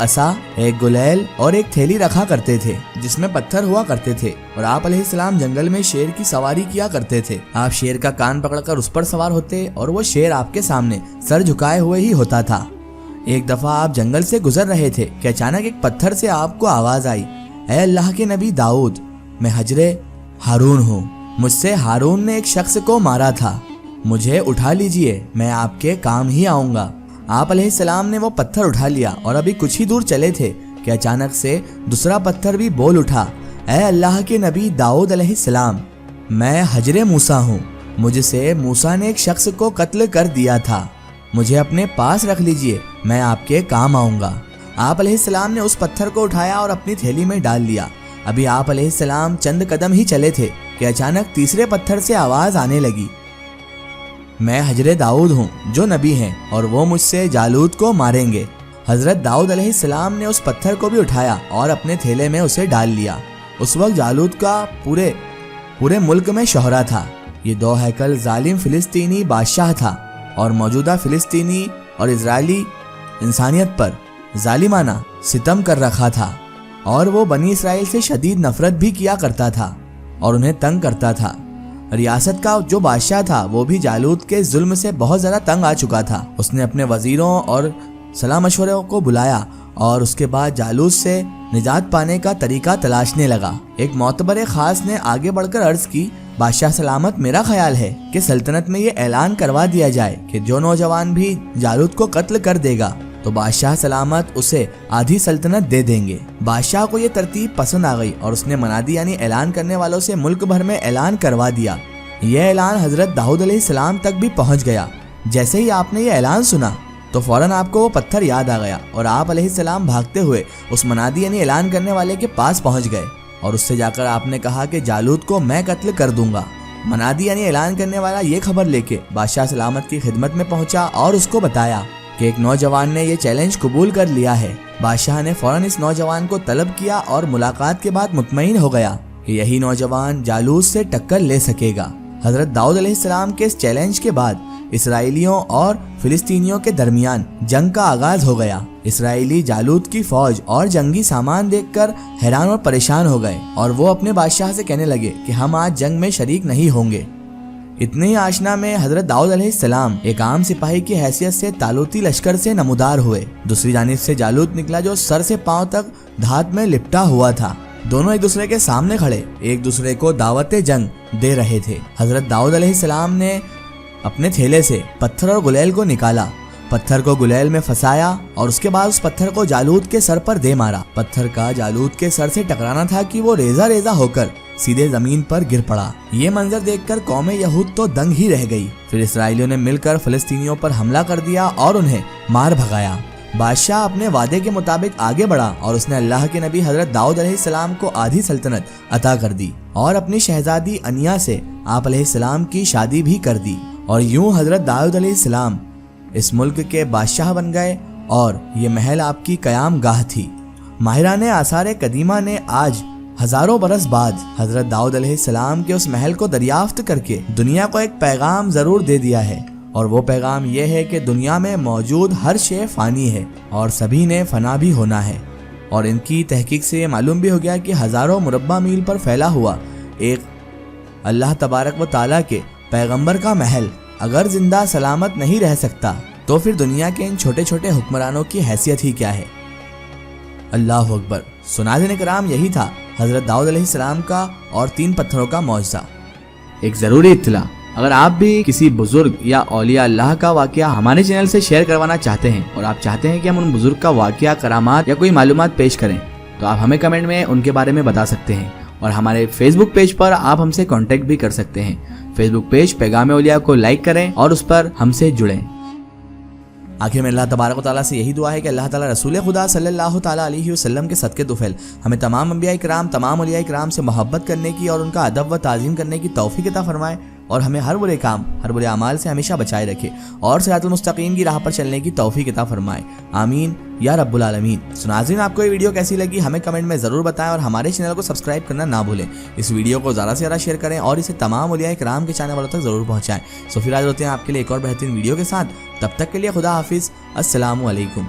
عصا، ایک گلیل اور ایک تھیلی رکھا کرتے تھے جس میں پتھر ہوا کرتے تھے، اور آپ علیہ السلام جنگل میں شیر کی سواری کیا کرتے تھے۔ آپ شیر کا کان پکڑ کر اس پر سوار ہوتے اور وہ شیر آپ کے سامنے سر جھکائے ہوئے ہی ہوتا تھا۔ ایک دفعہ آپ جنگل سے گزر رہے تھے کہ اچانک ایک پتھر سے آپ کو آواز آئی، اے اللہ کے نبی داؤد، میں حجر ہارون ہوں، مجھ سے ہارون نے ایک شخص کو مارا تھا، مجھے اٹھا لیجئے، میں آپ کے کام ہی آؤں گا۔ آپ علیہ السلام نے وہ پتھر اٹھا لیا اور ابھی کچھ ہی دور چلے تھے کہ اچانک سے دوسرا پتھر بھی بول اٹھا، اے اللہ کے نبی داؤد علیہ السلام، میں حجر موسیٰ ہوں، مجھ سے موسیٰ نے ایک شخص کو قتل کر دیا تھا، مجھے اپنے پاس رکھ لیجئے، میں آپ کے کام آؤں گا۔ آپ علیہ السلام نے اس پتھر کو اٹھایا اور اپنی تھیلی میں ڈال لیا۔ ابھی آپ علیہ السلام چند قدم ہی چلے تھے کہ اچانک تیسرے پتھر سے آواز آنے لگی، میں حجر داؤد ہوں جو نبی ہیں اور وہ مجھ سے جالوت کو ماریں گے۔ حضرت داؤد علیہ السلام نے اس پتھر کو بھی اٹھایا اور اپنے تھیلے میں اسے ڈال لیا۔ اس وقت جالوت کا پورے ملک میں شہرہ تھا۔ یہ 2 ہیکل ظالم فلسطینی بادشاہ تھا اور موجودہ فلسطینی اور اسرائیلی انسانیت پر ظالمانہ ستم کر رکھا تھا، اور وہ بنی اسرائیل سے شدید نفرت بھی کیا کرتا تھا اور انہیں تنگ کرتا تھا۔ ریاست کا جو بادشاہ تھا وہ بھی جالوت کے ظلم سے بہت زیادہ تنگ آ چکا تھا۔ اس نے اپنے وزیروں اور صلاح مشوروں کو بلایا اور اس کے بعد جالوت سے نجات پانے کا طریقہ تلاشنے لگا۔ ایک معتبر خاص نے آگے بڑھ کر عرض کی، بادشاہ سلامت، میرا خیال ہے کہ سلطنت میں یہ اعلان کروا دیا جائے کہ جو نوجوان بھی جالوت کو قتل کر دے گا تو بادشاہ سلامت اسے آدھی سلطنت دے دیں گے۔ بادشاہ کو یہ ترتیب پسند آ گئی اور اس نے منادی یعنی اعلان کرنے والوں سے ملک بھر میں اعلان کروا دیا۔ یہ اعلان حضرت داؤد علیہ السلام تک بھی پہنچ گیا۔ جیسے ہی آپ نے یہ اعلان سنا تو فوراً آپ کو وہ پتھر یاد آ گیا اور آپ علیہ السلام بھاگتے ہوئے اس منادی یعنی اعلان کرنے والے کے پاس پہنچ گئے اور اس سے جا کر آپ نے کہا کہ جالوت کو میں قتل کر دوں گا۔ منادی یعنی اعلان کرنے والا یہ خبر لے کے بادشاہ سلامت کی خدمت میں پہنچا اور اس کو بتایا کہ ایک نوجوان نے یہ چیلنج قبول کر لیا ہے۔ بادشاہ نے فوراً اس نوجوان کو طلب کیا اور ملاقات کے بعد مطمئن ہو گیا کہ یہی نوجوان جالوت سے ٹکر لے سکے گا۔ حضرت داؤد علیہ السلام کے اس چیلنج کے بعد اسرائیلیوں اور فلسطینیوں کے درمیان جنگ کا آغاز ہو گیا۔ اسرائیلی جالوت کی فوج اور جنگی سامان دیکھ کر حیران اور پریشان ہو گئے اور وہ اپنے بادشاہ سے کہنے لگے کہ ہم آج جنگ میں شریک نہیں ہوں گے۔ اتنے ہی آشنا میں حضرت داؤد علیہ السلام ایک عام سپاہی کی حیثیت سے طالوتی لشکر سے نمودار ہوئے۔ دوسری جانب سے جالوت نکلا جو سر سے پاؤں تک دھات میں لپٹا ہوا تھا۔ دونوں ایک دوسرے کے سامنے کھڑے ایک دوسرے کو دعوت جنگ دے رہے تھے۔ حضرت داؤد علیہ السلام نے اپنے تھیلے سے پتھر اور گلیل کو نکالا، پتھر کو گلیل میں پھنسایا اور اس کے بعد اس پتھر کو جالوت کے سر پر دے مارا۔ پتھر کا جالوت کے سر سے ٹکرانا تھا کہ وہ ریزہ ریزہ ہو کر سیدھے زمین پر گر پڑا۔ یہ منظر دیکھ کر قوم یہود تو دنگ ہی رہ گئی۔ پھر اسرائیلیوں نے مل کر فلسطینیوں پر حملہ کر دیا اور انہیں مار بھگایا۔ بادشاہ اپنے وعدے کے مطابق آگے بڑھا اور اس نے اللہ کے نبی حضرت داؤد علیہ السلام کو آدھی سلطنت عطا کر دی اور اپنی شہزادی انیا سے آپ علیہ السلام کی شادی بھی کر دی، اور یوں حضرت داؤد علیہ السلام اس ملک کے بادشاہ بن گئے اور یہ محل آپ کی قیام گاہ تھی۔ ماہران آثار قدیمہ نے آج ہزاروں برس بعد حضرت داؤد علیہ السلام کے اس محل کو دریافت کر کے دنیا کو ایک پیغام ضرور دے دیا ہے، اور وہ پیغام یہ ہے کہ دنیا میں موجود ہر شے فانی ہے اور سبھی نے فنا بھی ہونا ہے۔ اور ان کی تحقیق سے یہ معلوم بھی ہو گیا کہ ہزاروں مربع میل پر پھیلا ہوا ایک اللہ تبارک و تعالیٰ کے پیغمبر کا محل اگر زندہ سلامت نہیں رہ سکتا تو پھر دنیا کے ان چھوٹے چھوٹے حکمرانوں کی حیثیت ہی کیا ہے۔ اللہ اکبر۔ ناظرین کرام، یہی تھا حضرت داؤد علیہ السلام کا اور 3 پتھروں کا معجزہ۔ ایک ضروری اطلاع، اگر آپ بھی کسی بزرگ یا اولیاء اللہ کا واقعہ ہمارے چینل سے شیئر کروانا چاہتے ہیں اور آپ چاہتے ہیں کہ ہم ان بزرگ کا واقعہ، کرامات یا کوئی معلومات پیش کریں تو آپ ہمیں کمنٹ میں ان کے بارے میں بتا سکتے ہیں، اور ہمارے فیس بک پیج پر آپ ہم سے کانٹیکٹ بھی کر سکتے ہیں۔ فیس بک پیج پیغام اولیاء کو لائک کریں اور اس پر ہم سے جڑیں۔ آخر میں اللہ تبارک و تعالیٰ سے یہی دعا ہے کہ اللہ تعالیٰ رسول خدا صلی اللہ تعالیٰ علیہ وسلم کے صدقے طفیل ہمیں تمام انبیاء کرام، تمام اولیاء کرام سے محبت کرنے کی اور ان کا ادب و تعظیم کرنے کی توفیق عطا فرمائے، اور ہمیں ہر برے کام، ہر برے اعمال سے ہمیشہ بچائے رکھے اور صراط المستقیم کی راہ پر چلنے کی توفیق عطا فرمائے، آمین یا رب العالمین۔ ناظرین، آپ کو یہ ویڈیو کیسی لگی ہمیں کمنٹ میں ضرور بتائیں اور ہمارے چینل کو سبسکرائب کرنا نہ بھولیں۔ اس ویڈیو کو زیادہ سے زیادہ شیئر کریں اور اسے تمام اولیاء کرام کے چاہنے والوں تک ضرور پہنچائیں۔ سو پھر حاضر ہوتے ہیں آپ کے لیے ایک اور بہترین ویڈیو کے ساتھ، تب تک کے لیے خدا حافظ، السلام علیکم۔